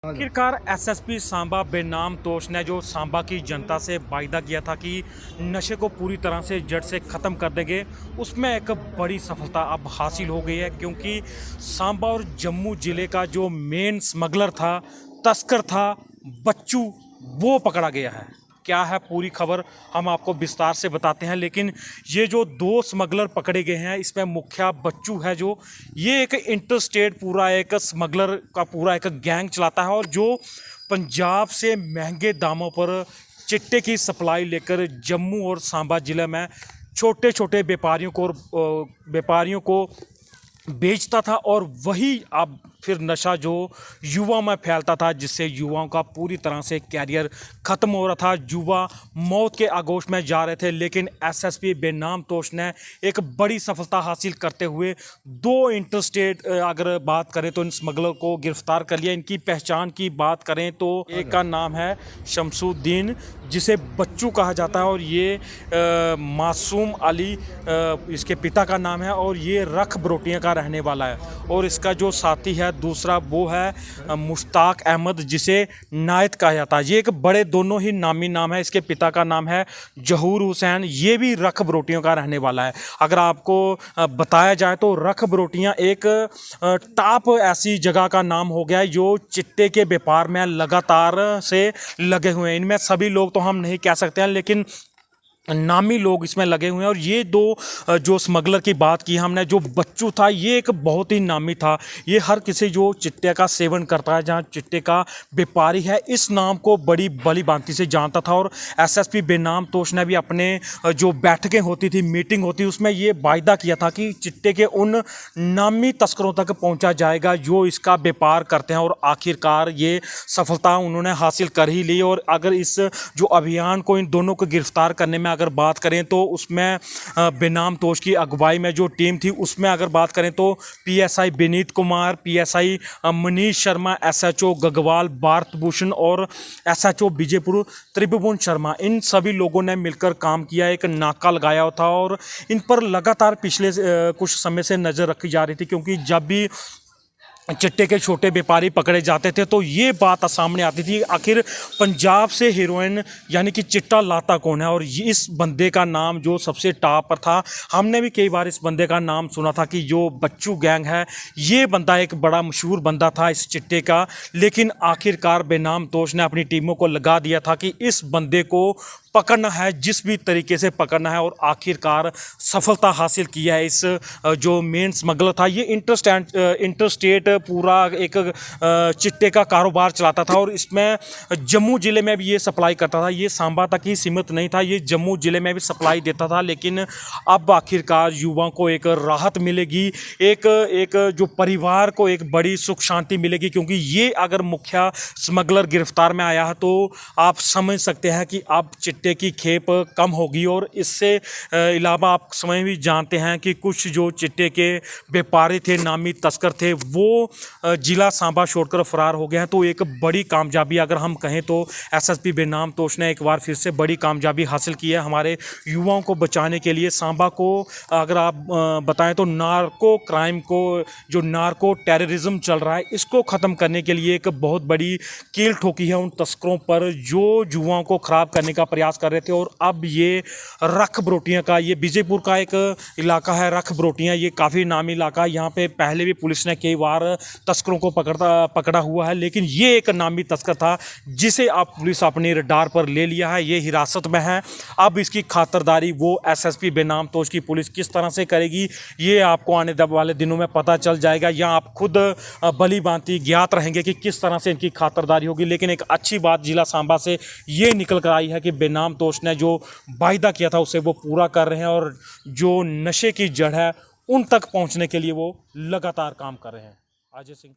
आखिरकार एसएसपी सांबा बेनाम तोश ने जो सांबा की जनता से वायदा किया था कि नशे को पूरी तरह से जड़ से ख़त्म कर देंगे, उसमें एक बड़ी सफलता अब हासिल हो गई है। क्योंकि सांबा और जम्मू ज़िले का जो मेन स्मगलर था, तस्कर था, बच्चू, वो पकड़ा गया है। क्या है पूरी खबर हम आपको विस्तार से बताते हैं। लेकिन ये जो दो स्मगलर पकड़े गए हैं, इसमें मुखिया बच्चू है, जो ये एक इंटर स्टेट पूरा एक स्मगलर का पूरा एक गैंग चलाता है और जो पंजाब से महंगे दामों पर चिट्टे की सप्लाई लेकर जम्मू और सांबा ज़िले में छोटे छोटे व्यापारियों को बेचता था। और वही अब फिर नशा जो युवा में फैलता था, जिससे युवाओं का पूरी तरह से कैरियर ख़त्म हो रहा था। युवा मौत के आगोश में जा रहे थे। लेकिन एसएसपी बेनाम तोश ने एक बड़ी सफलता हासिल करते हुए दो इंटरस्टेट अगर बात करें तो इन स्मगलर को गिरफ्तार कर लिया। इनकी पहचान की बात करें तो एक का नाम है शमसुद्दीन, जिसे बच्चू कहा जाता है, और ये मासूम अली इसके पिता का नाम है, और ये रख बरोटियां का रहने वाला है। और इसका जो साथी है दूसरा, वो है मुश्ताक अहमद, जिसे नायत कहा जाता है। ये एक बड़े दोनों ही नामी नाम है। इसके पिता का नाम है जहूर हुसैन, ये भी रख बरोटियों का रहने वाला है। अगर आपको बताया जाए तो रख बरोटियां एक टॉप ऐसी जगह का नाम हो गया है जो चिट्टे के व्यापार में लगातार से लगे हुए हैं। इनमें सभी लोग तो हम नहीं कह सकते हैं, लेकिन नामी लोग इसमें लगे हुए हैं। और ये दो जो स्मगलर की बात की हमने, जो बच्चू था, ये एक बहुत ही नामी था। ये हर किसी जो चिट्टे का सेवन करता है, जहाँ चिट्टे का व्यापारी है, इस नाम को बड़ी भली भांति से जानता था। और एसएसपी बेनाम तोश ने भी अपने जो बैठकें होती थी, मीटिंग होती, उसमें ये वायदा किया था कि चिट्टे के उन नामी तस्करों तक पहुँचा जाएगा जो इसका व्यापार करते हैं। और आखिरकार ये सफलता उन्होंने हासिल कर ही ली। और अगर इस जो अभियान को, इन दोनों को गिरफ्तार करने में अगर बात करें तो उसमें बेनाम तोश की अगुवाई में जो टीम थी, उसमें अगर बात करें तो PSI Vineet Kumar, PSI Manish Sharma, SHO Gagwal Bharat Bhushan और एसएचओ विजयपुर त्रिभुवन शर्मा, इन सभी लोगों ने मिलकर काम किया, एक नाका लगाया था। और इन पर लगातार पिछले कुछ समय से नज़र रखी जा रही थी। क्योंकि जब भी चिट्टे के छोटे व्यापारी पकड़े जाते थे तो ये बात सामने आती थी, आखिर पंजाब से हीरोइन यानी कि चिट्टा लाता कौन है। और इस बंदे का नाम जो सबसे टॉप पर था, हमने भी कई बार इस बंदे का नाम सुना था कि जो बच्चू गैंग है, ये बंदा एक बड़ा मशहूर बंदा था इस चिट्टे का। लेकिन आखिरकार बेनाम तोश ने अपनी टीमों को लगा दिया था कि इस बंदे को पकड़ना है, जिस भी तरीके से पकड़ना है। और आखिरकार सफलता हासिल किया है। इस जो मेन स्मगलर था, ये इंटरस्टेट पूरा एक चिट्टे का कारोबार चलाता था। और इसमें जम्मू ज़िले में भी ये सप्लाई करता था। ये सांबा तक ही सीमित नहीं था, ये जम्मू ज़िले में भी सप्लाई देता था। लेकिन अब आखिरकार युवाओं को एक राहत मिलेगी, एक जो परिवार को एक बड़ी सुख शांति मिलेगी। क्योंकि ये अगर मुखिया स्मगलर गिरफ्तार में आया है तो आप समझ सकते हैं कि अब चिट्टे की खेप कम होगी। और इससे अलावा आप समय भी जानते हैं कि कुछ जो चिट्टे के व्यापारी थे, नामी तस्कर थे, वो जिला सांबा छोड़कर फरार हो गए हैं। तो एक बड़ी कामयाबी अगर हम कहें तो एसएसपी बेनाम तोश ने एक बार फिर से बड़ी कामयाबी हासिल की है हमारे युवाओं को बचाने के लिए। सांबा को अगर आप बताएं तो नार्को क्राइम को, जो नार्को टेररिज्म चल रहा है, इसको ख़त्म करने के लिए एक बहुत बड़ी कील ठोकी है उन तस्करों पर जो युवाओं को ख़राब करने का प्रयास कर रहे थे। और अब ये रख बरोटियां का, ये विजयपुर का एक इलाका है रख बरोटियां, ये काफ़ी नामी इलाका है। यहाँ पे पहले भी पुलिस ने कई बार तस्करों को पकड़ा हुआ है। लेकिन ये एक नामी तस्कर था जिसे अब पुलिस अपने रडार पर ले लिया है, ये हिरासत में है। अब इसकी खातिरदारी वो एसएसपी बेनाम तोश की पुलिस किस तरह से करेगी, ये आपको आने वाले दिनों में पता चल जाएगा, या आप खुद भली भांति ज्ञात रहेंगे कि किस तरह से इनकी खातिरदारी होगी। लेकिन एक अच्छी बात जिला सांबा से ये निकल कर आई है कि बेनाम तोश ने जो वायदा किया था उसे वो पूरा कर रहे हैं। और जो नशे की जड़ है उन तक पहुंचने के लिए वो लगातार काम कर रहे हैं। अजय सिंह।